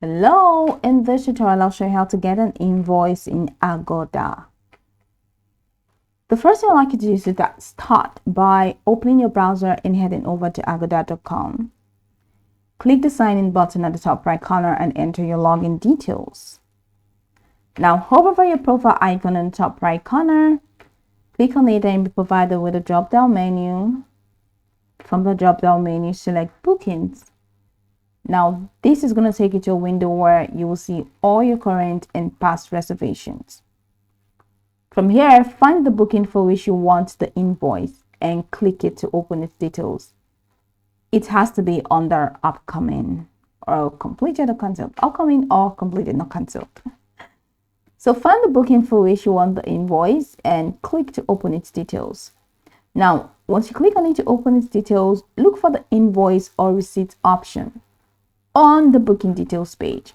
Hello, in this tutorial I'll show you how to get an invoice in Agoda. The first thing I'd like you to do is to start by opening your browser and heading over to agoda.com. Click the sign in button at the top right corner and enter your login details. Now hover over your profile icon in the top right corner, click on it and be provided with a drop down menu. From the drop down menu, select bookings. Now, this is going to take you to a window where you will see all your current and past reservations. From here, find the booking for which you want the invoice and click it to open its details. It has to be under upcoming or completed or cancelled. Upcoming or completed, not cancelled. So find the booking for which you want the invoice and click to open its details. Now, once you click on it to open its details, look for the invoice or receipt option on the booking details page.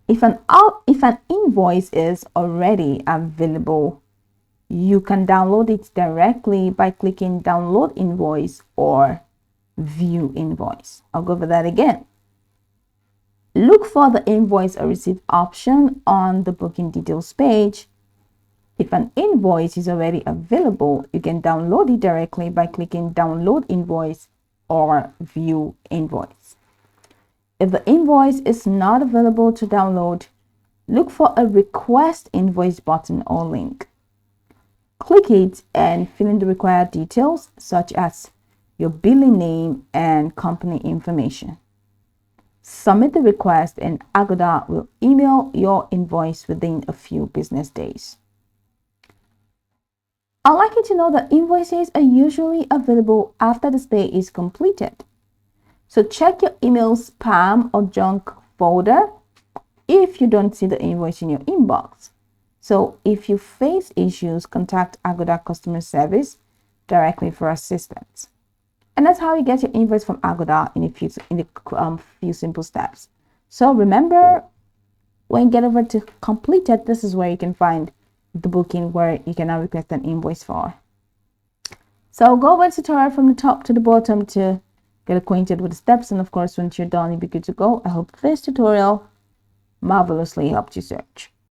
If an invoice is already available, you can download it directly by clicking download invoice or view invoice. I'll go over that again. Look for the invoice or receipt option on the booking details page. If an invoice is already available, you can download it directly by clicking download invoice or view invoice. If the invoice is not available to download, look for a request invoice button or link. Click it and fill in the required details such as your billing name and company information. Submit the request and Agoda will email your invoice within a few business days. I'd like you to know that invoices are usually available after the stay is completed. So check your email spam or junk folder if you don't see the invoice in your inbox. So if you face issues, contact Agoda customer service directly for assistance. And that's how you get your invoice from Agoda in a few simple steps. So remember, when you get over to completed, this is where you can find the booking where you can now request an invoice for. So go over the tutorial from the top to the bottom to get acquainted with the steps, and of course once you're done you'll be good to go. I hope this tutorial marvelously helped you search.